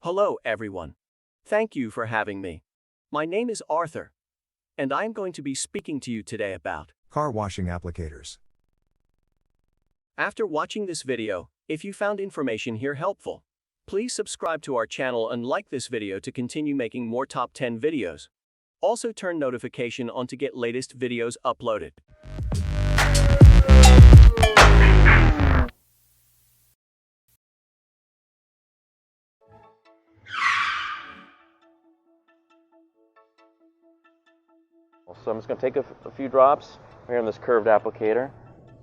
Hello, everyone. Thank you for having me. My name is Arthur, and I am going to be speaking to you today about car washing applicators. After watching this video, if you found information here helpful, please subscribe to our channel and like this video to continue making more top 10 videos. Also turn notification on to get latest videos uploaded. So I'm just going to take a few drops here on this curved applicator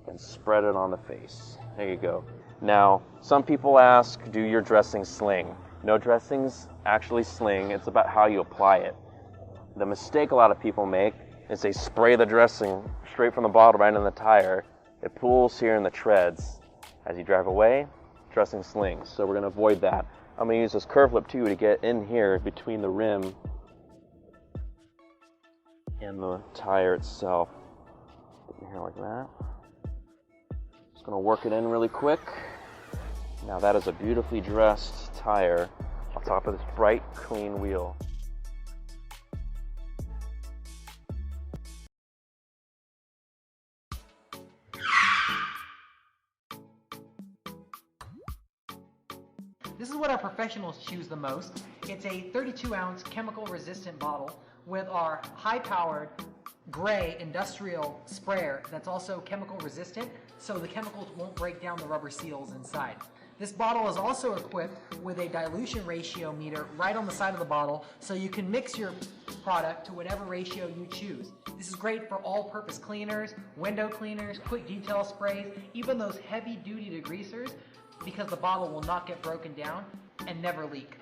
and spread it on the face. There you go. Now, some people ask, do your dressings sling? No, dressings actually sling. It's about how you apply it. The mistake a lot of people make is they spray the dressing straight from the bottle right in the tire. It pools here in the treads. As you drive away, dressing slings. So we're going to avoid that. I'm going to use this curve lip too to get in here between the rim and the tire itself. Get in here like that. Just gonna work it in really quick. Now that is a beautifully dressed tire on top of this bright, clean wheel. This is what our professionals choose the most. It's a 32-ounce chemical-resistant bottle with our high-powered gray industrial sprayer that's also chemical-resistant, so the chemicals won't break down the rubber seals inside. This bottle is also equipped with a dilution ratio meter right on the side of the bottle, so you can mix your product to whatever ratio you choose. This is great for all-purpose cleaners, window cleaners, quick detail sprays, even those heavy-duty degreasers, because the bottle will not get broken down and never leak.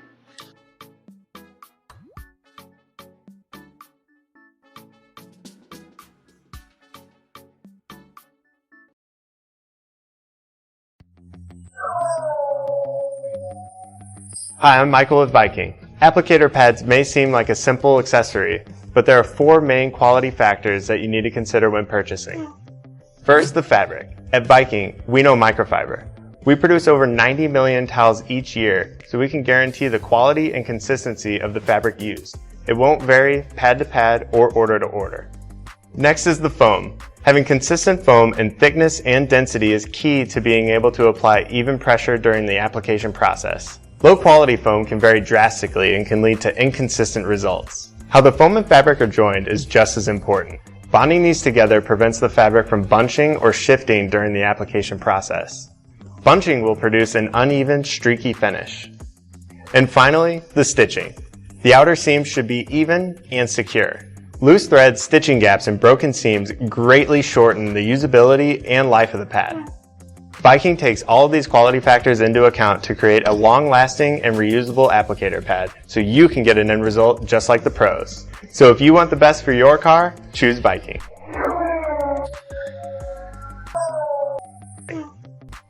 Hi, I'm Michael with Viking. Applicator pads may seem like a simple accessory, but there are 4 main quality factors that you need to consider when purchasing. First, the fabric. At Viking, we know microfiber. We produce over 90 million towels each year, so we can guarantee the quality and consistency of the fabric used. It won't vary pad to pad or order to order. Next is the foam. Having consistent foam in thickness and density is key to being able to apply even pressure during the application process. Low quality foam can vary drastically and can lead to inconsistent results. How the foam and fabric are joined is just as important. Bonding these together prevents the fabric from bunching or shifting during the application process. Bunching will produce an uneven, streaky finish. And finally, the stitching. The outer seams should be even and secure. Loose threads, stitching gaps, and broken seams greatly shorten the usability and life of the pad. Viking takes all of these quality factors into account to create a long-lasting and reusable applicator pad, so you can get an end result just like the pros. So if you want the best for your car, choose Viking.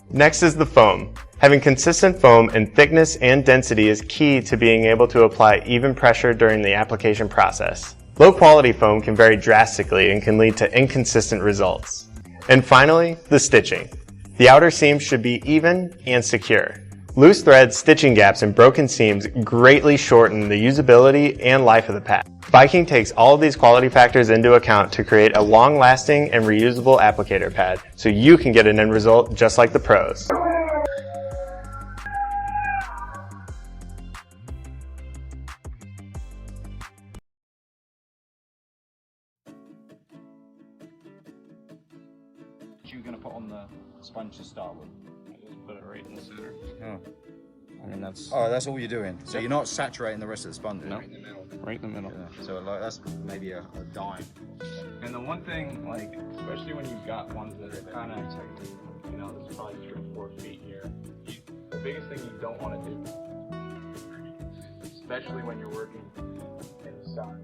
Next is the foam. Having consistent foam in thickness and density is key to being able to apply even pressure during the application process. Low quality foam can vary drastically and can lead to inconsistent results. And finally, the stitching. The outer seams should be even and secure. Loose threads, stitching gaps, and broken seams greatly shorten the usability and life of the pad. Viking takes all of these quality factors into account to create a long-lasting and reusable applicator pad, so you can get an end result just like the pros. You're going to put on the sponge to start with. Just put it right in the center. Oh. I mean, that's That's all you're doing. So you're not saturating the rest of the sponge. no, right in the middle. Yeah. So like that's maybe a dime. And the one thing, like, especially when you've got ones that are kind of, you know, there's probably 3 or 4 feet here. The biggest thing you don't want to do, especially when you're working in the sun.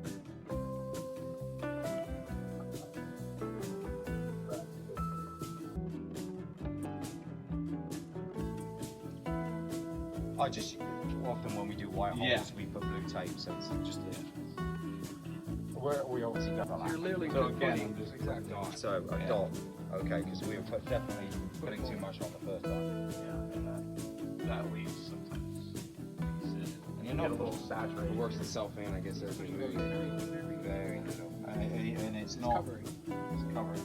I just often when we do white holes, Yeah. we put blue tape, so it's just We obviously got that. You're literally so putting again, I'm just exactly on. so a dot. Okay, because we were definitely putting too much on the first time. Yeah, and that leaves sometimes. You're not a little saturated. It works itself in, I guess, as we move. Very little. And it's not. It's covering.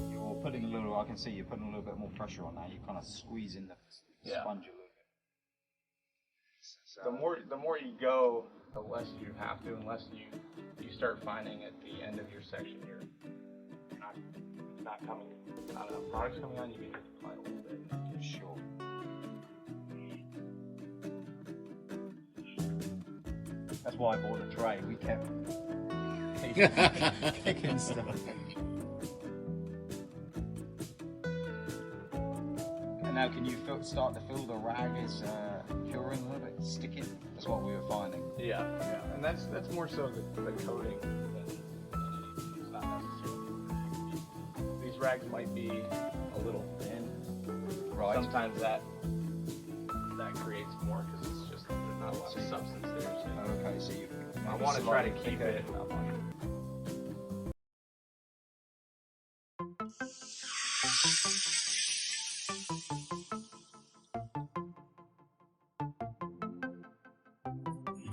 You're putting a little. I can see you're putting a little bit more pressure on that. You're kind of squeezing the sponge a little bit. So the more you go, the less you have to, unless you start finding at the end of your section you're not coming, not enough products coming on, you can apply a little bit. Sure. That's why I bought a tray. We kept picking stuff. And now, can you start to feel the rag is curing a little bit, sticking? That's what we were finding. Yeah, and that's more so the coating than anything. It's not necessarily. These rags might be a little thin. Right. Sometimes that creates more because it's just there's not a lot of substance there. So Okay, so you. I want to try to keep it.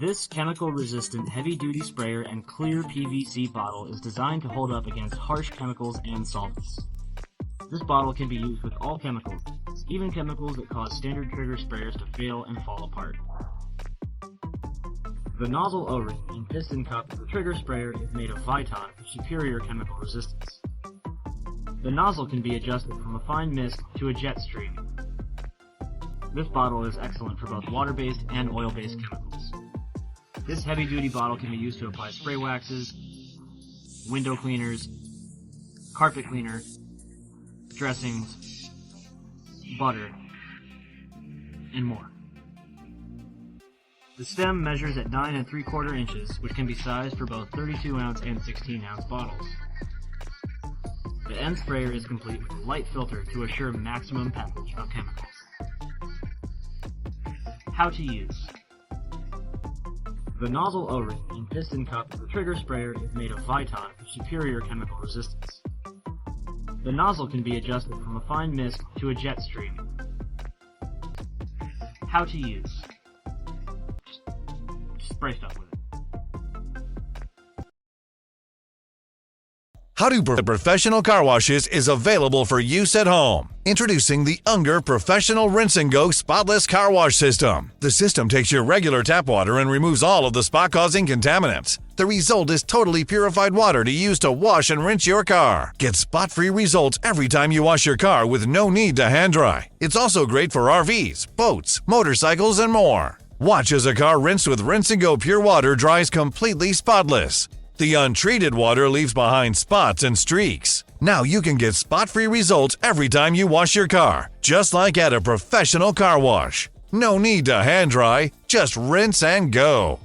This chemical-resistant heavy-duty sprayer and clear PVC bottle is designed to hold up against harsh chemicals and solvents. This bottle can be used with all chemicals, even chemicals that cause standard trigger sprayers to fail and fall apart. The nozzle O-ring and piston cup of the trigger sprayer is made of Viton for superior chemical resistance. The nozzle can be adjusted from a fine mist to a jet stream. This bottle is excellent for both water-based and oil-based chemicals. This heavy-duty bottle can be used to apply spray waxes, window cleaners, carpet cleaner, dressings, butter, and more. The stem measures at 9 3/4 inches, which can be sized for both 32-ounce and 16-ounce bottles. The end sprayer is complete with a light filter to assure maximum passage of chemicals. How to use. The nozzle O-ring and piston cup of the trigger sprayer is made of Viton for superior chemical resistance. The nozzle can be adjusted from a fine mist to a jet stream. How to use. Just spray stuff with it. How to Professional Car Washes is available for use at home. Introducing the Unger Professional Rinse and Go Spotless Car Wash System. The system takes your regular tap water and removes all of the spot-causing contaminants. The result is totally purified water to use to wash and rinse your car. Get spot-free results every time you wash your car with no need to hand dry. It's also great for RVs, boats, motorcycles, and more. Watch as a car rinsed with Rinse and Go pure water dries completely spotless. The untreated water leaves behind spots and streaks. Now you can get spot-free results every time you wash your car, just like at a professional car wash. No need to hand dry, just rinse and go.